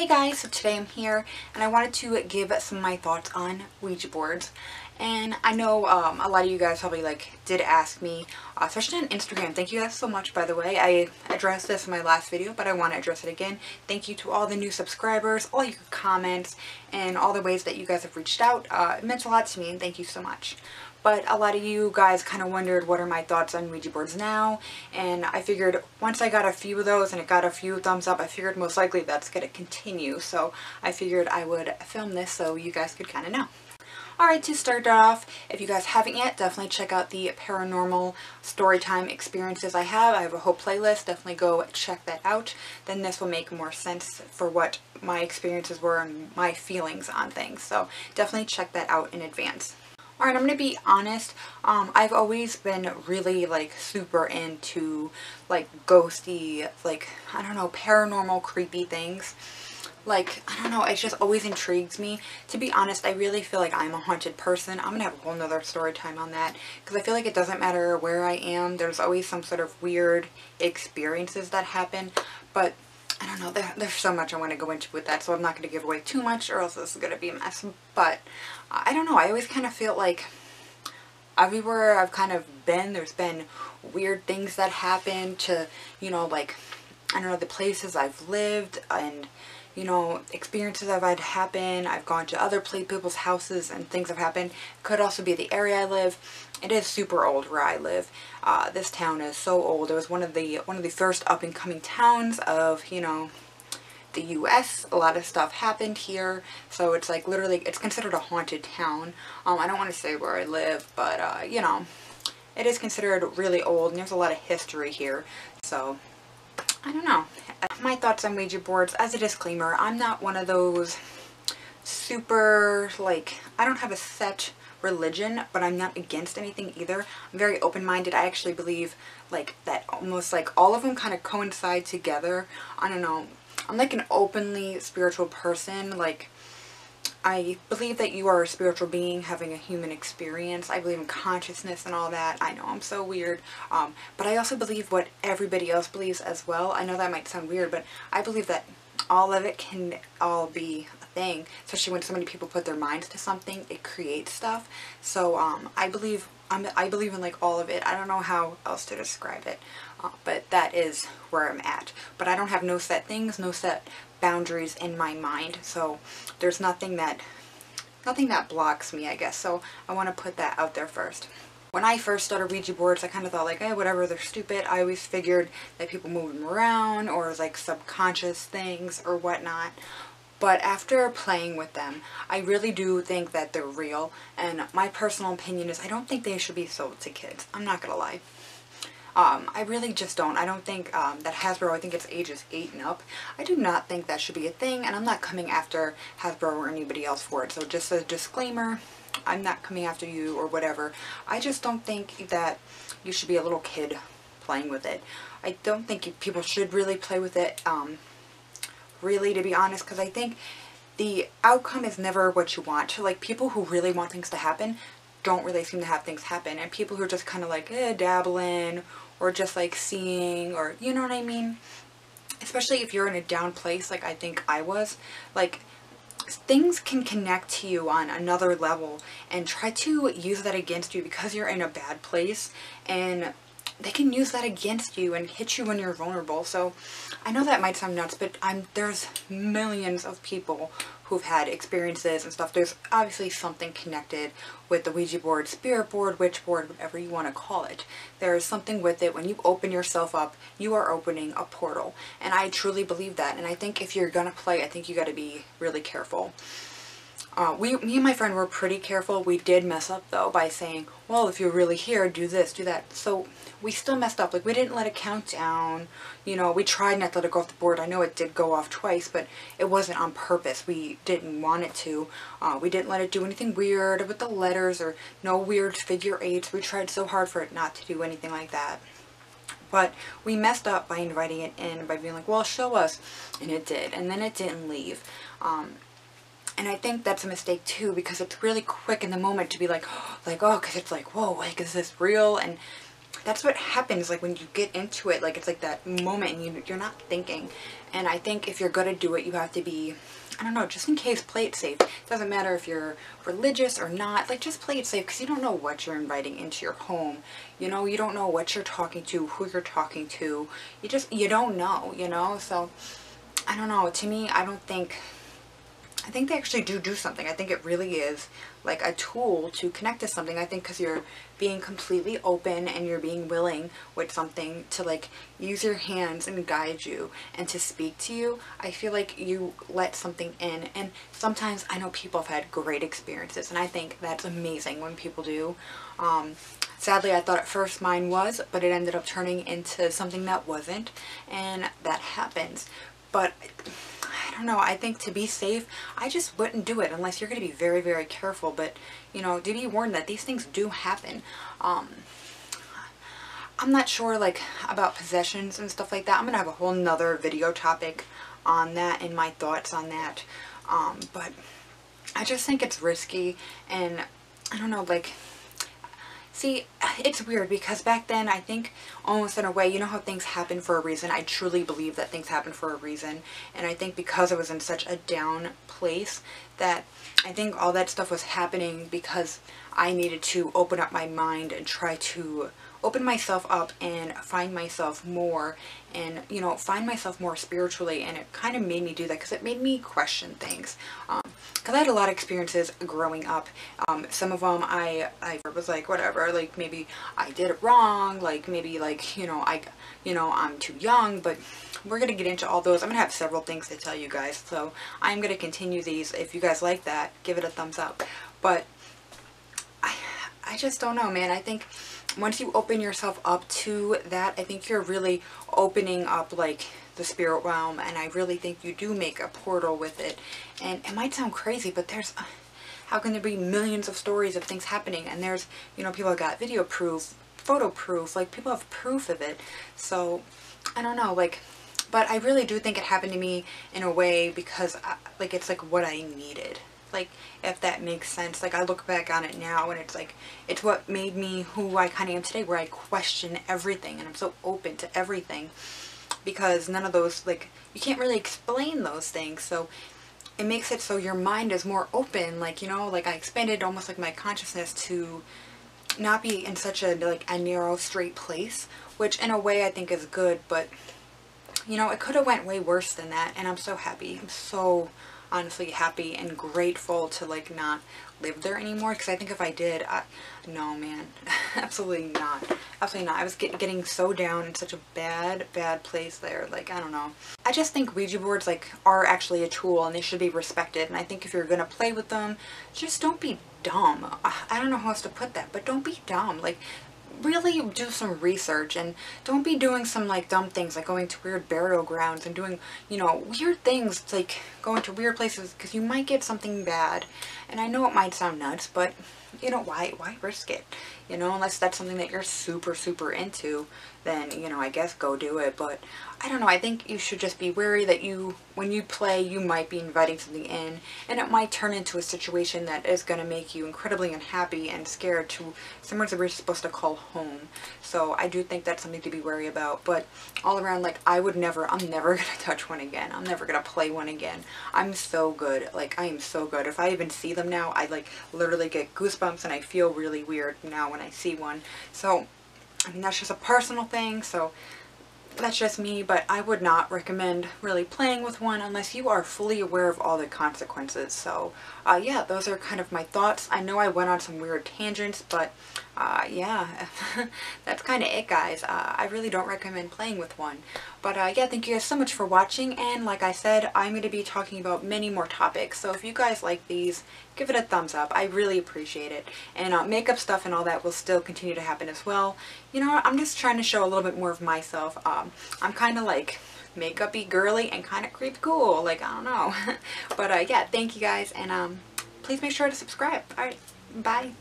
Hey guys, so today I'm here and I wanted to give some of my thoughts on Ouija boards. And I know a lot of you guys probably did ask me, especially on Instagram. Thank you guys so much, by the way. I addressed this in my last video, but I want to address it again. Thank you to all the new subscribers, all your comments, and all the ways that you guys have reached out. It meant a lot to me, and thank you so much. But a lot of you guys kind of wondered what are my thoughts on Ouija boards now, and I figured once I got a few of those and it got a few thumbs up, I figured most likely that's going to continue. So I figured I would film this so you guys could kind of know. Alright, to start off, if you guys haven't yet, definitely check out the paranormal storytime experiences I have. I have a whole playlist, definitely go check that out. Then this will make more sense for what my experiences were and my feelings on things. So definitely check that out in advance. Alright, I'm going to be honest, I've always been really super into ghosty, I don't know, paranormal creepy things. I don't know, it just always intrigues me. To be honest, I really feel like I'm a haunted person. I'm going to have a whole nother story time on that, because I feel like it doesn't matter where I am, there's always some sort of weird experiences that happen. But I don't know, there's so much I want to go into with that, so I'm not going to give away too much or else this is going to be a mess. But I don't know, I always kind of feel like everywhere I've kind of been, there's been weird things that happen to, you know, I don't know, the places I've lived and, you know, experiences I've had happen. I've gone to other people's houses and things have happened. Could also be the area I live. It is super old where I live. This town is so old. It was one of the first up and coming towns of, you know, the US. A lot of stuff happened here, so it's literally, it's considered a haunted town. I don't want to say where I live, but you know, it is considered really old and there's a lot of history here. So I don't know. My thoughts on Ouija boards, as a disclaimer, I'm not one of those super, I don't have a set religion, but I'm not against anything either. I'm very open-minded. I actually believe, that almost, all of them kind of coincide together. I don't know. I'm, an openly spiritual person. I believe that you are a spiritual being having a human experience. I believe in consciousness and all that. I know I'm so weird. But I also believe what everybody else believes as well. I know that might sound weird, but I believe that all of it can all be a thing. Especially when so many people put their minds to something, it creates stuff. So I believe in all of it. I don't know how else to describe it. But that is where I'm at. But I don't have no set things, no set boundaries in my mind, so there's nothing that blocks me, I guess. So I want to put that out there first. When I first started Ouija boards, I kind of thought whatever, they're stupid. I always figured that people moved them around or it was subconscious things or whatnot. But after playing with them, I really do think that they're real, and my personal opinion is I don't think they should be sold to kids. I'm not gonna lie. I really just don't. I don't think that Hasbro, I think it's ages 8 and up. I do not think that should be a thing, and I'm not coming after Hasbro or anybody else for it. So just a disclaimer, I'm not coming after you or whatever. I just don't think that you should be a little kid playing with it. I don't think people should really play with it, really, to be honest, because I think the outcome is never what you want. People who really want things to happen don't really seem to have things happen, and people who are just kind of dabbling or just seeing, or you know what I mean, especially if you're in a down place I think I was, things can connect to you on another level and try to use that against you because you're in a bad place, and they can use that against you and hit you when you're vulnerable. So I know that might sound nuts, but there's millions of people who've had experiences and stuff. There's obviously something connected with the Ouija board, spirit board, witch board, whatever you want to call it. There is something with it. When you open yourself up, you are opening a portal. And I truly believe that. And I think if you're gonna play, I think you got to be really careful. Me and my friend were pretty careful. We did mess up though by saying, well, if you're really here, do this, do that. So we still messed up. We didn't let it count down. You know, we tried not to let it go off the board. I know it did go off twice, but it wasn't on purpose. We didn't want it to. We didn't let it do anything weird with the letters or no weird figure eights. We tried so hard for it not to do anything like that. But we messed up by inviting it in, by being well, show us. And it did. And then it didn't leave. And I think that's a mistake too, because it's really quick in the moment to be oh, because it's whoa, is this real? And that's what happens, like, when you get into it. Like, it's like that moment and you're not thinking. And I think if you're gonna do it, you have to be, I don't know, just in case, play it safe. It doesn't matter if you're religious or not, like, just play it safe, because you don't know what you're inviting into your home. You know, you don't know what you're talking to, who you're talking to. You don't know, you know? So, I don't know. To me, I think they actually do something. I think it really is like a tool to connect to something. I think because you're being completely open and you're being willing with something to like use your hands and guide you and to speak to you, I feel like you let something in. And sometimes I know people have had great experiences, and I think that's amazing when people do. Sadly, I thought at first mine was, but it ended up turning into something that wasn't, and that happens. But I don't know, I think to be safe, I just wouldn't do it unless you're going to be very, very careful. But, you know, to be warned that these things do happen. I'm not sure, like, about possessions and stuff like that. I'm going to have a whole nother video topic on that and my thoughts on that. But I just think it's risky, and I don't know, like, see, it's weird because back then, I think almost in a way, you know how things happen for a reason. I truly believe that things happen for a reason. And I think because I was in such a down place, that I think all that stuff was happening because I needed to open up my mind and try to open myself up and find myself more, and, you know, find myself more spiritually. And it kind of made me do that because it made me question things. Because I had a lot of experiences growing up. Some of them I was like, whatever, like maybe I did it wrong, like maybe like, I'm too young. But we're going to get into all those. I'm going to have several things to tell you guys. So I'm going to continue these. If you guys like that, give it a thumbs up. But I just don't know, man. I think once you open yourself up to that, I think you're really opening up like the spirit realm, and I really think you do make a portal with it. And it might sound crazy, but there's, how can there be millions of stories of things happening? And there's, you know, people have got video proof, photo proof, like people have proof of it. So I don't know, like, but I really do think it happened to me in a way because like it's like what I needed. Like, if that makes sense. Like, I look back on it now and it's like, it's what made me who I kind of am today, where I question everything and I'm so open to everything, because none of those, like, you can't really explain those things. So it makes it so your mind is more open. Like, you know, like I expanded almost like my consciousness to not be in such a, like, a narrow, straight place, which in a way I think is good. But, you know, it could have went way worse than that. And I'm so happy. I'm so honestly happy and grateful to like not live there anymore, because I think if I did, no man, absolutely not, absolutely not. I was getting so down in such a bad place there. Like, I don't know, I just think Ouija boards like are actually a tool and they should be respected. And I think if you're gonna play with them, just don't be dumb. I don't know how else to put that, but don't be dumb. Like, really do some research, and don't be doing some like dumb things like going to weird burial grounds and doing, you know, weird things, like going to weird places, because you might get something bad. And I know it might sound nuts, but you know, why risk it? You know, unless that's something that you're super into, then, you know, I guess go do it. But I don't know, I think you should just be wary that when you play, you might be inviting something in, and it might turn into a situation that is going to make you incredibly unhappy and scared to somewhere that we're supposed to call home. So I do think that's something to be wary about. But all around, like, I'm never going to touch one again. I'm never going to play one again. I'm so good. Like, I am so good. If I even see them now, I like literally get goosebumps and I feel really weird now when I see one. So, I mean, that's just a personal thing. So that's just me, but I would not recommend really playing with one unless you are fully aware of all the consequences. So yeah, those are kind of my thoughts. I know I went on some weird tangents, but yeah, that's kind of it, guys. I really don't recommend playing with one. But yeah, thank you guys so much for watching, and like I said, I'm going to be talking about many more topics, so if you guys like these, give it a thumbs up. I really appreciate it. And makeup stuff and all that will still continue to happen as well. You know, I'm just trying to show a little bit more of myself. I'm kind of like makeup-y girly and kind of creepy cool, like, I don't know. But yeah, thank you guys, and please make sure to subscribe. Alright, bye.